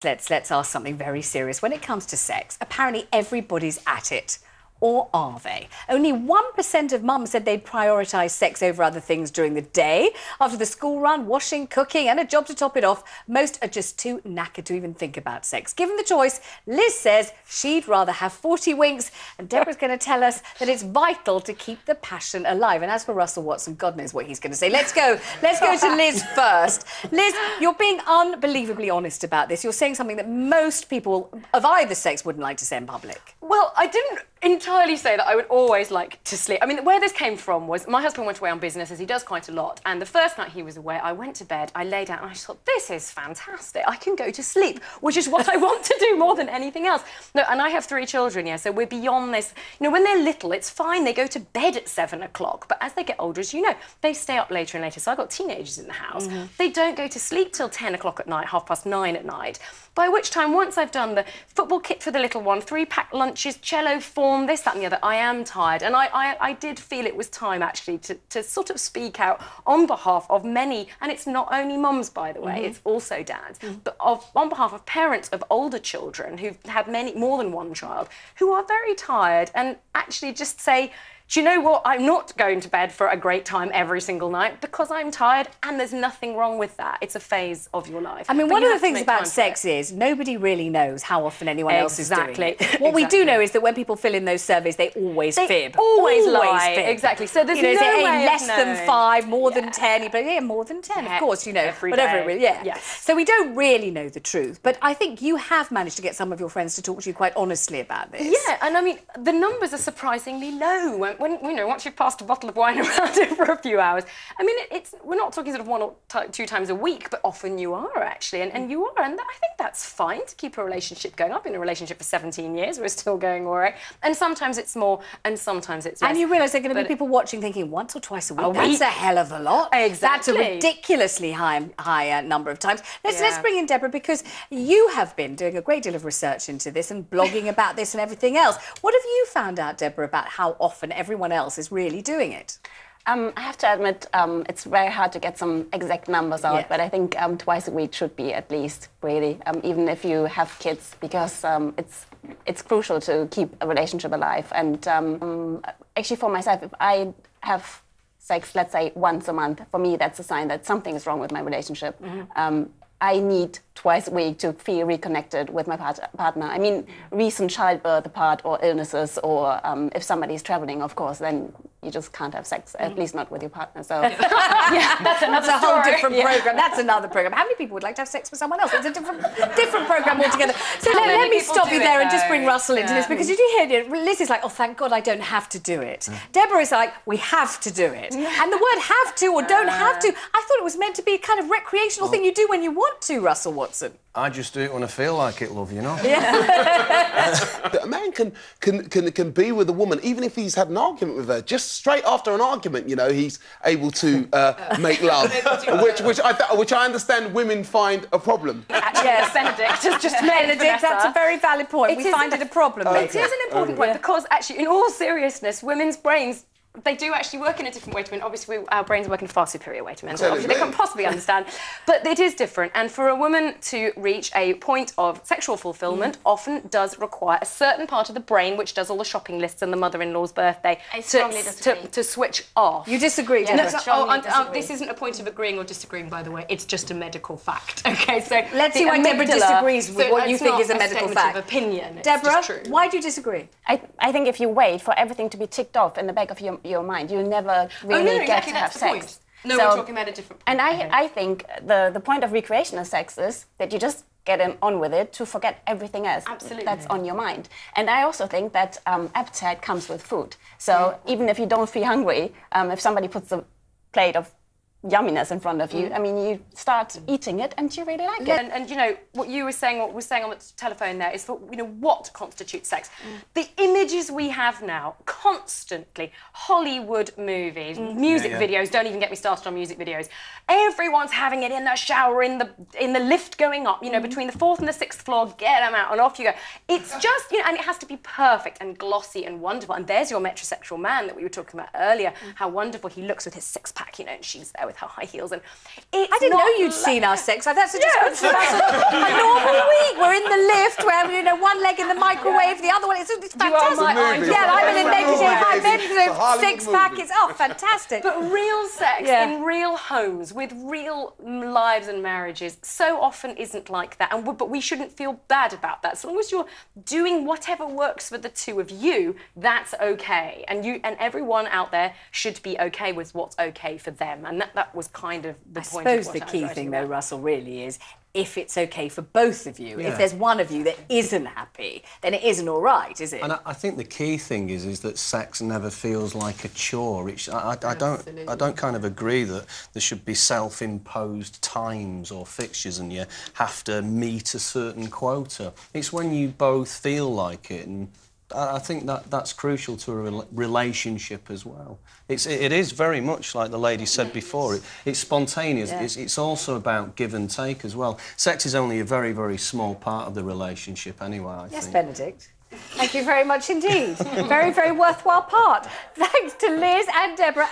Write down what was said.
Let's ask something very serious. When it comes to sex, apparently everybody's at it. Or are they? Only 1% of mums said they'd prioritise sex over other things during the day. After the school run, washing, cooking and a job to top it off, most are just too knackered to even think about sex. Given the choice, Liz says she'd rather have 40 winks, and Deborah's going to tell us that it's vital to keep the passion alive. And as for Russell Watson, God knows what he's going to say. Let's go to Liz first. Liz, you're being unbelievably honest about this. You're saying something that most people of either sex wouldn't like to say in public. Well, I didn't entirely say that I would always like to sleep. I mean, where this came from was my husband went away on business, as he does quite a lot, and the first night he was away, I went to bed, I lay down, and I just thought, this is fantastic. I can go to sleep, which is what I want to do more than anything else. No, and I have 3 children, yeah, so we're beyond this. You know, when they're little, it's fine. They go to bed at 7 o'clock, but as they get older, as you know, they stay up later and later. So I've got teenagers in the house. They don't go to sleep till 10 o'clock at night, 9:30 at night. By which time, once I've done the football kit for the little one, 3-pack lunches, cello form, this, that and the other, I am tired. And I did feel it was time, actually, to sort of speak out on behalf of many, and it's not only mums, by the way, it's also dads, but on behalf of parents of older children who've had more than one child, who are very tired, and actually just say, do you know what? I'm not going to bed for a great time every single night because I'm tired, and there's nothing wrong with that. It's a phase of your life. I mean, one of the things about sex is nobody really knows how often anyone else is doing it. What we do know is that when people fill in those surveys, they always fib. Always lie. Fib. Exactly. So there's no way less than 5, more than 10. But yeah, more than 10, of course, you know, whatever it really, Yes. So we don't really know the truth. But I think you have managed to get some of your friends to talk to you quite honestly about this. Yeah, and I mean, the numbers are surprisingly low. When you know, once you've passed a bottle of wine around it for a few hours, I mean, we're not talking sort of 1 or 2 times a week, but often you are actually, and you are, and I think that's fine to keep a relationship going. I've been in a relationship for 17 years, we're still going all right, and sometimes it's more, and sometimes it's less. And you realise there are going to be people watching thinking once or twice a week. That's a hell of a lot. Exactly. That's a ridiculously high number of times. Let's bring in Deborah, because you have been doing a great deal of research into this and blogging about this and everything else. What have you found out, Deborah, about how often everyone else is really doing it? I have to admit, it's very hard to get some exact numbers out, but I think twice a week should be at least, really, even if you have kids, because it's crucial to keep a relationship alive. And actually, for myself, if I have sex, let's say, once a month, for me, that's a sign that something is wrong with my relationship. I need twice a week to feel reconnected with my partner. I mean, recent childbirth apart, or illnesses, or if somebody's traveling, of course, then you just can't have sex, at least not with your partner. So yeah, that's a whole different program. That's another program. How many people would like to have sex with someone else? It's a different program altogether. So let me stop you there and just bring Russell into this, because you do hear Liz is like, oh, thank God I don't have to do it. Deborah is like, we have to do it. And the word have to or don't have to, I thought it was meant to be a kind of recreational thing you do when you want to, Russell Watson. I just do it when I feel like it, love, you know? A man can be with a woman, even if he's had an argument with her, just straight after an argument, you know, he's able to make love, which I understand women find a problem. Yes, Benedict has just made Benedict, that's a very valid point. We find it a problem. It is an important point, because actually, in all seriousness, women's brains, they do actually work in a different way to men. Obviously, our brains work in a far superior way to men. So obviously, they can't possibly understand. But it is different. And for a woman to reach a point of sexual fulfillment often does require a certain part of the brain, which does all the shopping lists and the mother-in-law's birthday, to switch off. You disagree, Deborah? This isn't a point of agreeing or disagreeing, by the way. It's just a medical fact. OK, so let's see why Deborah disagrees with what you think is a medical fact. Of opinion. Deborah, why do you disagree? I think if you wait for everything to be ticked off in the back of your mind, you'll never really get to have sex. No, we're talking about a different point. And I think the point of recreational sex is that you just get on with it to forget everything else that's on your mind. And I also think that appetite comes with food. So even if you don't feel hungry, if somebody puts a plate of yumminess in front of you, I mean, you start eating it and you really like it. And you know, what we're saying on the telephone there is, for, you know, what constitutes sex. The images we have now, constantly, Hollywood movies, music videos, don't even get me started on music videos. Everyone's having it in the shower, in the lift going up, you know, between the 4th and the 6th floor, get them out and off you go. It's just, you know, and it has to be perfect and glossy and wonderful. And there's your metrosexual man that we were talking about earlier, how wonderful he looks with his 6-pack, you know, and she's there with her high heels, and I didn't know you'd seen our sex life. That's just a normal week. We're in the lift, where you know, one leg in the microwave, the other one. It's fantastic. Yeah, I'm in a negative 5 minutes, 6-pack. It's fantastic. But real sex in real homes with real lives and marriages so often isn't like that, but we shouldn't feel bad about that. As long as you're doing whatever works for the two of you, that's okay, and everyone out there should be okay with what's okay for them, and that was kind of the point. I suppose the key thing, though, Russell, really is if it's okay for both of you. If there's one of you that isn't happy, then it isn't all right, is it? And I think the key thing is that sex never feels like a chore. I don't kind of agree that there should be self-imposed times or fixtures and you have to meet a certain quota. It's when you both feel like it, and I think that's crucial to a relationship as well. It is very much like the lady said before. It's spontaneous. Yeah. It's also about give and take as well. Sex is only a very, very small part of the relationship anyway, I think. Yes, Benedict. Thank you very much indeed. Very, very worthwhile part. Thanks to Liz and Deborah.